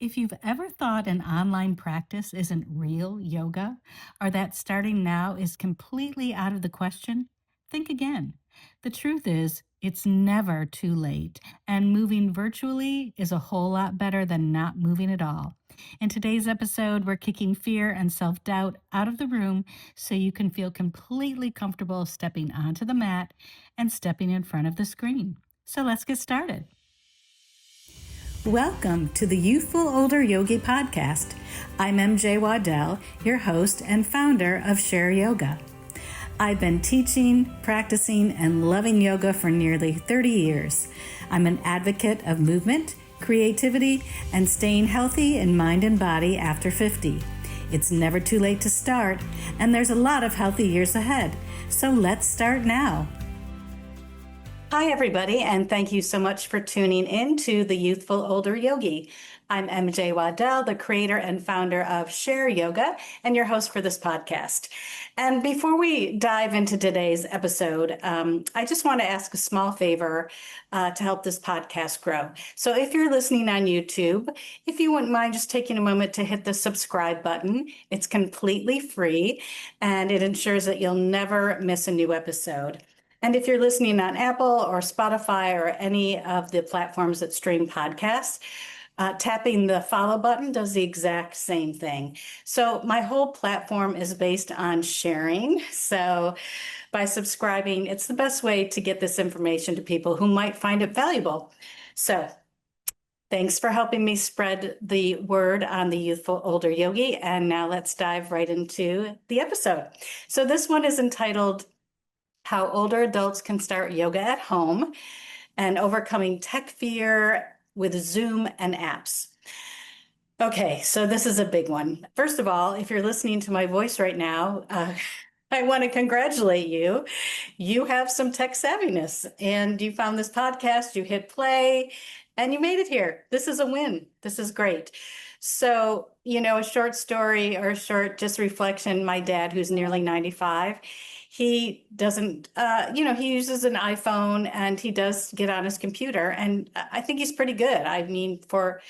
If you've ever thought an online practice isn't real yoga, or that starting now is completely out of the question, think again. The truth is, it's never too late, and moving virtually is a whole lot better than not moving at all. In today's episode, we're kicking fear and self doubt out of the room so you can feel completely comfortable stepping onto the mat and stepping in front of the screen. So let's get started. Welcome to the Youthful Older Yogi podcast. I'm MJ Waddell, your host and founder of Share Yoga. I've been teaching, practicing, and loving yoga for nearly 30 years. I'm an advocate of movement, creativity, and staying healthy in mind and body after 50. It's never too late to start, and there's a lot of healthy years ahead. So let's start now. Hi, everybody, and thank you so much for tuning in to the Youthful Older Yogi. I'm MJ Waddell, the creator and founder of Share Yoga, and your host for this podcast. And before we dive into today's episode, I just want to ask a small favor to help this podcast grow. So if you're listening on YouTube, if you wouldn't mind just taking a moment to hit the subscribe button, it's completely free, and it ensures that you'll never miss a new episode. And if you're listening on Apple or Spotify or any of the platforms that stream podcasts, tapping the follow button does the exact same thing. So my whole platform is based on sharing. So by subscribing, it's the best way to get this information to people who might find it valuable. So thanks for helping me spread the word on the Youthful Older Yogi. And now let's dive right into the episode. So this one is entitled How Older Adults Can Start Yoga at Home and Overcoming Tech Fear with Zoom and Apps. Okay, so this is a big one. First of all, if you're listening to my voice right now, I want to congratulate you. You have some tech savviness and you found this podcast, you hit play, and you made it here. This is a win. This is great. So, a short story or a short just reflection. My dad, who's nearly 95, he doesn't, he uses an iPhone and he does get on his computer. And I think he's pretty good. I mean, for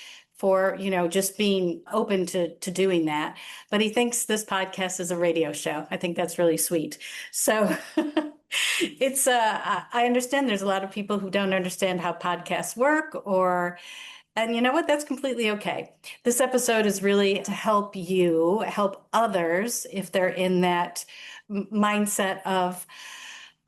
just being open to doing that. But he thinks this podcast is a radio show. I think that's really sweet. So it's, I understand there's a lot of people who don't understand how podcasts work and you know what? That's completely okay. This episode is really to help you, help others if they're in that mindset of,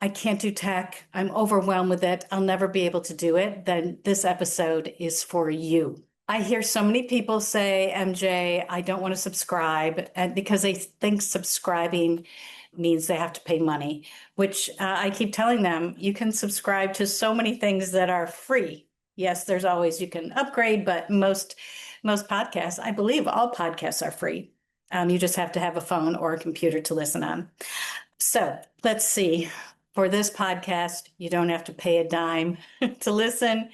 I can't do tech, I'm overwhelmed with it, I'll never be able to do it, then this episode is for you. I hear so many people say, MJ, I don't want to subscribe, and because they think subscribing means they have to pay money, which I keep telling them, you can subscribe to so many things that are free. Yes, there's always, you can upgrade, but most podcasts, I believe all podcasts are free. You just have to have a phone or a computer to listen on. So let's see. For this podcast, you don't have to pay a dime to listen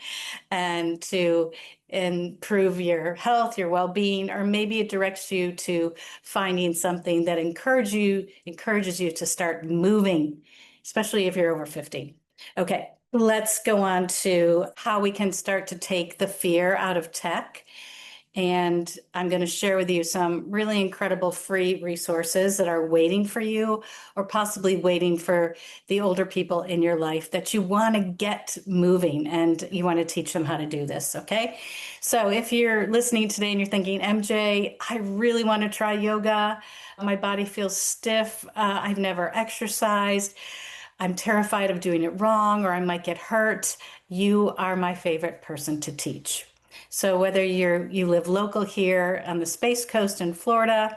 and to improve your health, your well-being, or maybe it directs you to finding something that encourages you to start moving, especially if you're over 50. Okay, let's go on to how we can start to take the fear out of tech. And I'm going to share with you some really incredible free resources that are waiting for you or possibly waiting for the older people in your life that you want to get moving and you want to teach them how to do this. Okay. So if you're listening today and you're thinking, MJ, I really want to try yoga. My body feels stiff. I've never exercised. I'm terrified of doing it wrong or I might get hurt. You are my favorite person to teach. So whether you live local here on the Space Coast in Florida,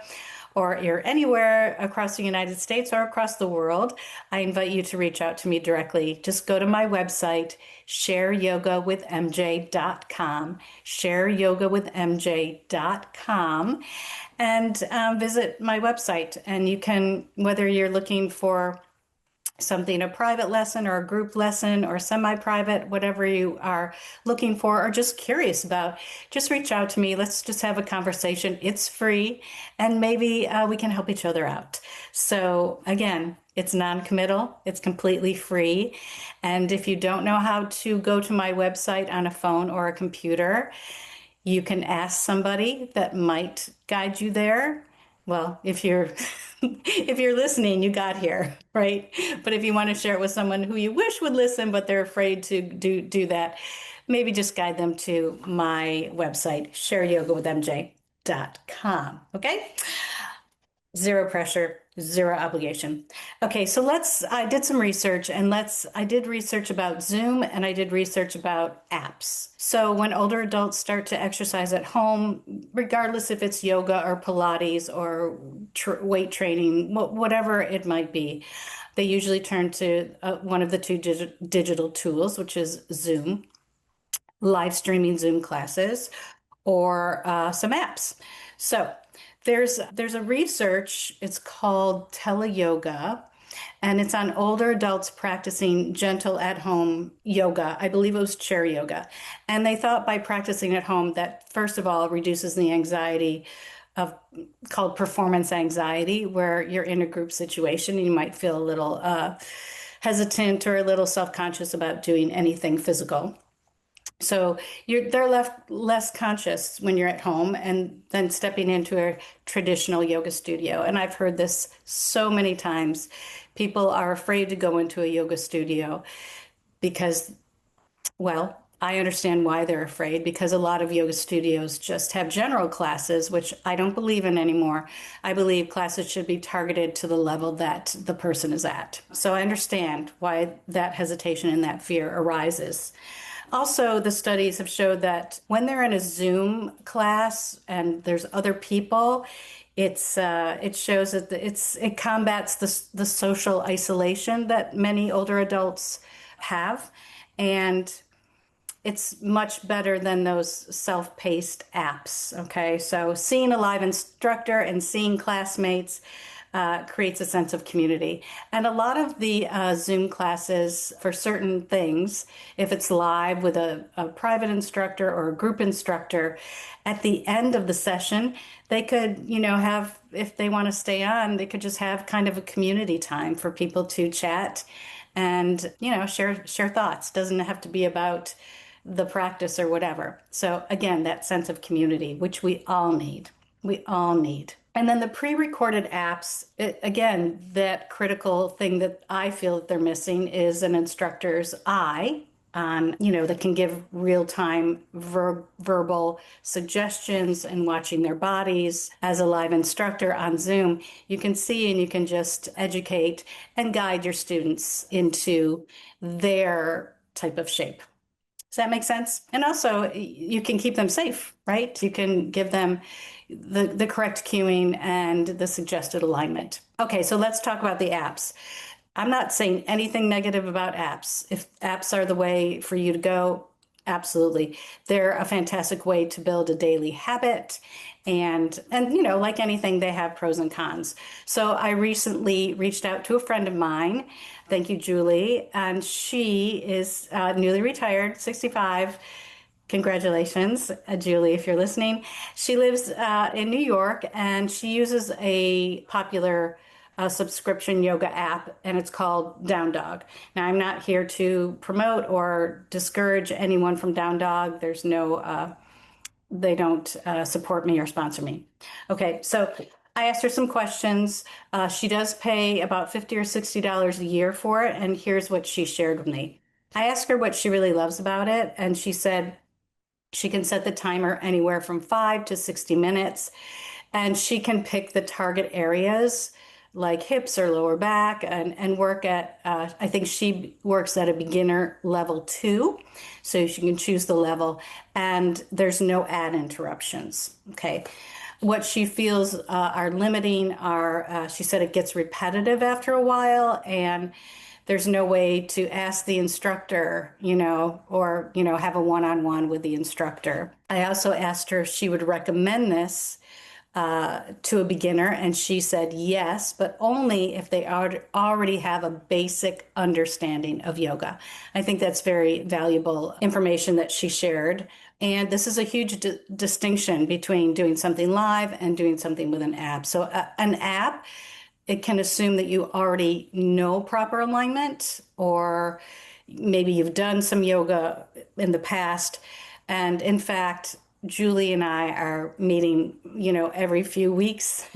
or you're anywhere across the United States or across the world, I invite you to reach out to me directly. Just go to my website, shareyogawithmj.com, shareyogawithmj.com, and visit my website. And you can, whether you're looking for something, a private lesson or a group lesson or semi-private, whatever you are looking for or just curious about, just reach out to me. Let's just have a conversation. It's free and maybe we can help each other out. So again, it's non-committal, it's completely free. And if you don't know how to go to my website on a phone or a computer, You can ask somebody that might guide you there. Well, if you're if you're listening, you got here, right? But if you want to share it with someone who you wish would listen, but they're afraid to do that, maybe just guide them to my website, shareyogawithmj.com. Okay? Zero pressure, zero obligation. Okay, so I did some research and I did research about Zoom and I did research about apps. So when older adults start to exercise at home, regardless if it's yoga or Pilates or weight training, whatever it might be, they usually turn to one of the two digital tools, which is Zoom, live streaming Zoom classes, or some apps. So there's a research. It's called teleyoga, and it's on older adults practicing gentle at home yoga. I believe it was chair yoga, and they thought by practicing at home that first of all reduces the anxiety of called performance anxiety, where you're in a group situation and you might feel a little hesitant or a little self-conscious about doing anything physical. So they're left less conscious when you're at home and then stepping into a traditional yoga studio. And I've heard this so many times. People are afraid to go into a yoga studio because, well, I understand why they're afraid, because a lot of yoga studios just have general classes, which I don't believe in anymore. I believe classes should be targeted to the level that the person is at. So I understand why that hesitation and that fear arises. Also, the studies have showed that when they're in a Zoom class and there's other people, it shows that it combats the social isolation that many older adults have, and it's much better than those self-paced apps. Okay, so seeing a live instructor and seeing classmates creates a sense of community. And a lot of the Zoom classes for certain things, if it's live with a private instructor or a group instructor, at the end of the session, they could, have, if they want to stay on, they could just have kind of a community time for people to chat and, share thoughts. Doesn't have to be about the practice or whatever. So again, that sense of community, which we all need. We all need. And then the pre-recorded apps, again, that critical thing that I feel that they're missing is an instructor's eye on, that can give real-time verbal suggestions and watching their bodies. As a live instructor on Zoom, you can see and you can just educate and guide your students into their type of shape. Does that make sense? And also, you can keep them safe, right? You can give them the correct cueing and the suggested alignment. Okay, so let's talk about the apps. I'm not saying anything negative about apps. If apps are the way for you to go, absolutely. They're a fantastic way to build a daily habit. And like anything, they have pros and cons. So I recently reached out to a friend of mine. Thank you, Julie. And she is newly retired, 65. Congratulations, Julie, if you're listening. She lives in New York, and she uses a popular subscription yoga app, and it's called Down Dog. Now, I'm not here to promote or discourage anyone from Down Dog. There's no, they don't support me or sponsor me. Okay, so I asked her some questions. She does pay about $50 or $60 a year for it, and here's what she shared with me. I asked her what she really loves about it, and she said she can set the timer anywhere from 5 to 60 minutes, and she can pick the target areas like hips or lower back and work at, I think she works at a beginner level 2. So she can choose the level, and there's no ad interruptions. Okay. What she feels are limiting are, she said it gets repetitive after a while, and there's no way to ask the instructor, or, have a one-on-one with the instructor. I also asked her if she would recommend this to a beginner, and she said yes, but only if they already have a basic understanding of yoga. I think that's very valuable information that she shared. And this is a huge distinction between doing something live and doing something with an app. So an app, it can assume that you already know proper alignment, or maybe you've done some yoga in the past. And in fact, Julie and I are meeting, every few weeks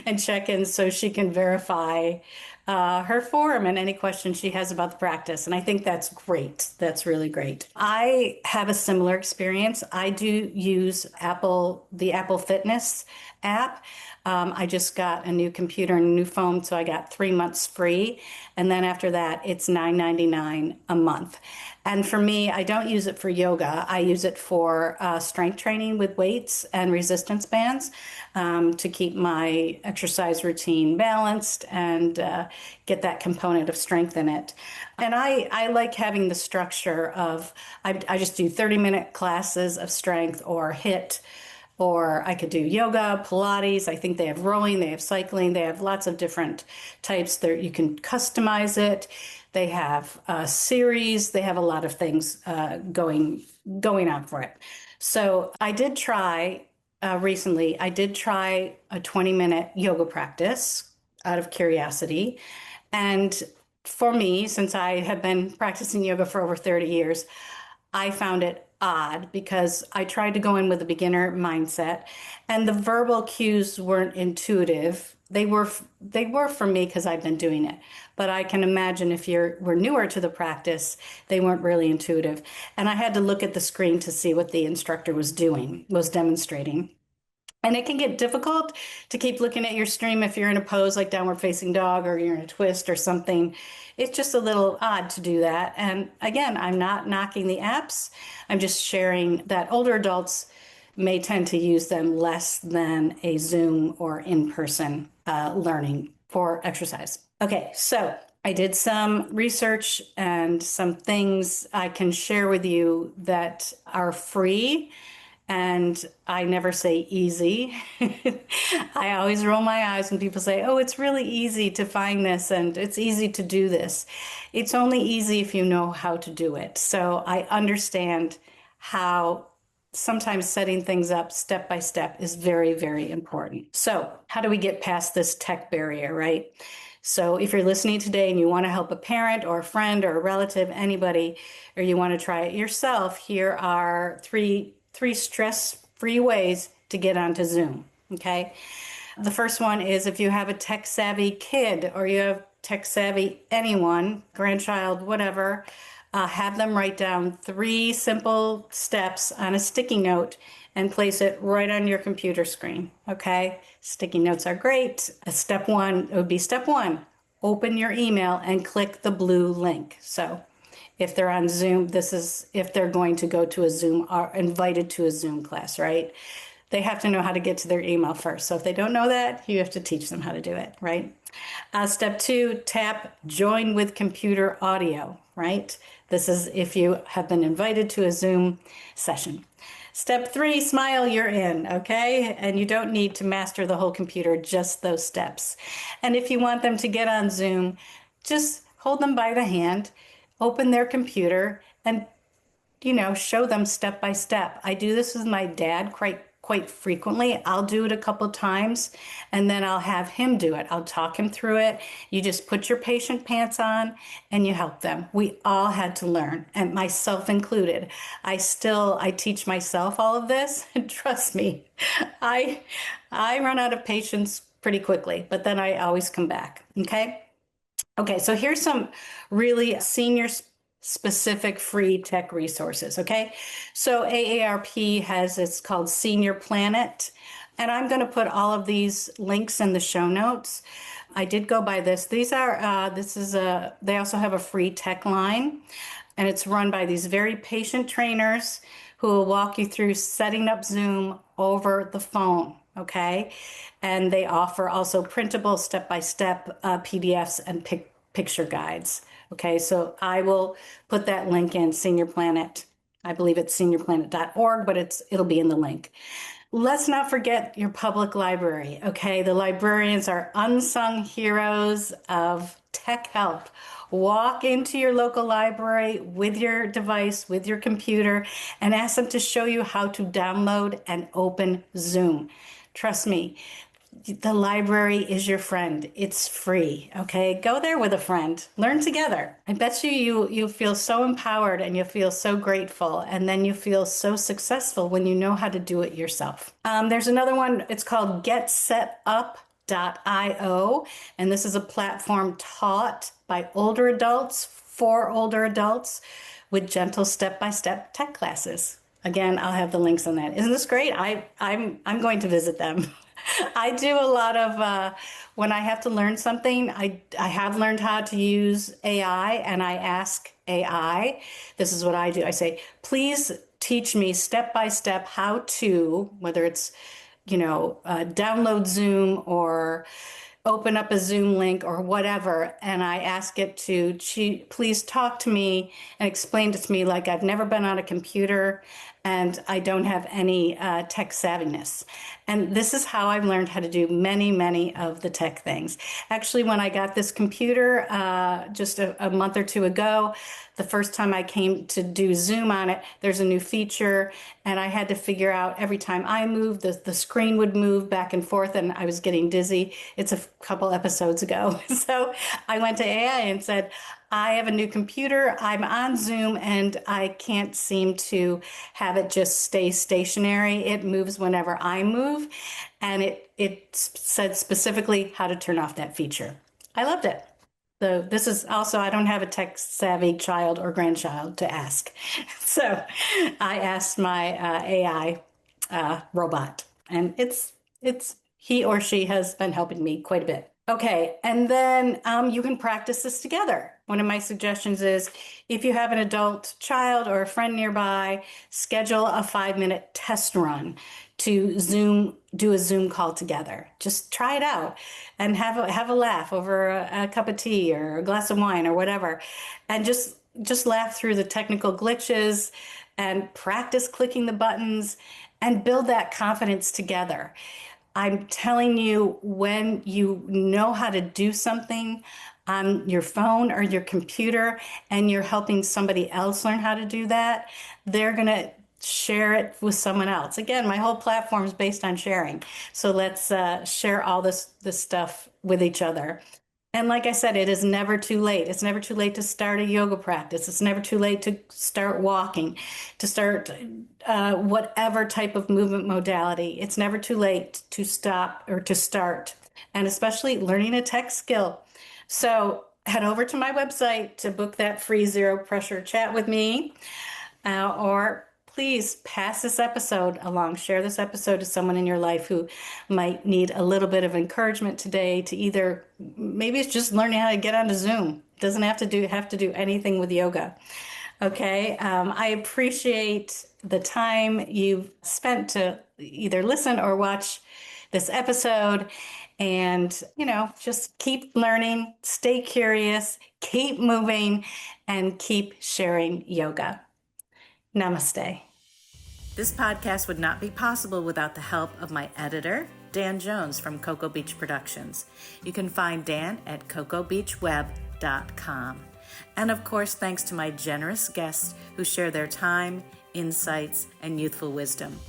and check in so she can verify her form and any questions she has about the practice. And I think that's great. That's really great. I have a similar experience. I do use the Apple Fitness app. I just got a new computer and a new phone, so I got 3 months free. And then after that, it's $9.99 a month. And for me, I don't use it for yoga. I use it for strength training with weights and resistance bands to keep my exercise routine balanced and get that component of strength in it. And I like having the structure of, I just do 30-minute classes of strength or HIIT, or I could do yoga, Pilates. I think they have rowing, they have cycling, they have lots of different types there. You can customize it. They have a series. They have a lot of things going on for it. So I did try recently. I did try a 20-minute yoga practice out of curiosity, and for me, since I have been practicing yoga for over 30 years, I found it odd because I tried to go in with a beginner mindset and the verbal cues weren't intuitive. They were for me because I've been doing it. But I can imagine if were newer to the practice, they weren't really intuitive. And I had to look at the screen to see what the instructor was demonstrating. And it can get difficult to keep looking at your stream if you're in a pose like downward facing dog or you're in a twist or something. It's just a little odd to do that. And again, I'm not knocking the apps. I'm just sharing that older adults may tend to use them less than a Zoom or in-person learning for exercise. Okay, so I did some research and some things I can share with you that are free. And I never say easy. I always roll my eyes when people say, oh, it's really easy to find this and it's easy to do this. It's only easy if you know how to do it. So I understand how sometimes setting things up step by step is very, very important. So how do we get past this tech barrier, right? So if you're listening today and you want to help a parent or a friend or a relative, anybody, or you want to try it yourself, here are three stress-free ways to get onto Zoom, okay? The first one is if you have a tech-savvy kid or you have tech-savvy anyone, grandchild, whatever, have them write down 3 simple steps on a sticky note and place it right on your computer screen, okay? Sticky notes are great. Step 1 would be step 1, open your email and click the blue link. So if they're on Zoom, this is if they're going to go to a Zoom or invited to a Zoom class, right? They have to know how to get to their email first. So if they don't know that, you have to teach them how to do it, right? Step 2, tap join with computer audio, right? This is if you have been invited to a Zoom session. Step 3, smile, you're in, okay? And you don't need to master the whole computer, just those steps. And if you want them to get on Zoom, just hold them by the hand, open their computer, and show them step by step. I do this with my dad quite frequently. I'll do it a couple times and then I'll have him do it. I'll talk him through it. You just put your patient pants on and you help them. We all had to learn, and myself included. I teach myself all of this, and trust me, I run out of patience pretty quickly, but then I always come back. Okay, so here's some really senior specific free tech resources, okay? So AARP it's called Senior Planet, and I'm going to put all of these links in the show notes. I did go by this. They also have a free tech line, and it's run by these very patient trainers who will walk you through setting up Zoom over the phone, okay? And they offer also printable step-by-step PDFs and picture guides. Okay, so I will put that link in Senior Planet. I believe it's seniorplanet.org, but it'll be in the link. Let's not forget your public library, okay? The librarians are unsung heroes of tech help. Walk into your local library with your device, with your computer, and ask them to show you how to download and open Zoom. Trust me, The library is your friend. It's free. Okay. Go there with a friend. Learn together. I bet you feel so empowered and you feel so grateful. And then you feel so successful when you know how to do it yourself. There's another one. It's called getsetup.io. And this is a platform taught by older adults for older adults with gentle step-by-step tech classes. Again, I'll have the links on that. Isn't this great? I'm going to visit them. I do a lot of when I have to learn something. I have learned how to use AI, and I ask AI. This is what I do. I say, please teach me step by step how to, whether it's download Zoom or open up a Zoom link or whatever, and I ask it to please talk to me and explain it to me like I've never been on a computer and I don't have any tech savviness. And this is how I've learned how to do many of the tech things. Actually, when I got this computer just a month or two ago, the first time I came to do Zoom on it, there's a new feature, and I had to figure out every time I moved, the screen would move back and forth, and I was getting dizzy. It's a couple episodes ago. So I went to AI and said, I have a new computer, I'm on Zoom, and I can't seem to have it just stay stationary. It moves whenever I move, and it said specifically how to turn off that feature. I loved it. So this is also, I don't have a tech savvy child or grandchild to ask. So I asked my AI robot, and he or she has been helping me quite a bit. Okay, and then you can practice this together. One of my suggestions is if you have an adult child or a friend nearby, schedule a 5-minute test run to do a Zoom call together. Just try it out and have a laugh over a cup of tea or a glass of wine or whatever, and just laugh through the technical glitches and practice clicking the buttons and build that confidence together. I'm telling you, when you know how to do something on your phone or your computer and you're helping somebody else learn how to do that, they're going to share it with someone else. Again, my whole platform is based on sharing. So let's share all this stuff with each other. And like I said, it is never too late. It's never too late to start a yoga practice. It's never too late to start walking, to start whatever type of movement modality. It's never too late to stop or to start, and especially learning a tech skill. So head over to my website to book that free zero pressure chat with me, or please pass this episode along. Share this episode to someone in your life who might need a little bit of encouragement today to either, maybe it's just learning how to get onto Zoom. It doesn't have to do anything with yoga. Okay. I appreciate the time you've spent to either listen or watch this episode. And, just keep learning, stay curious, keep moving, and keep sharing yoga. Namaste. This podcast would not be possible without the help of my editor, Dan Jones from Cocoa Beach Productions. You can find Dan at cocoabeachweb.com. And of course, thanks to my generous guests who share their time, insights, and youthful wisdom.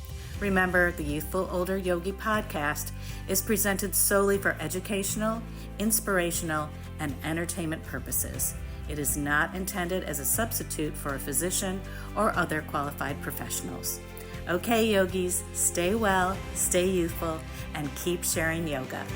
Remember, the Youthful Older Yogi podcast is presented solely for educational, inspirational, and entertainment purposes. It is not intended as a substitute for a physician or other qualified professionals. Okay, yogis, stay well, stay youthful, and keep sharing yoga.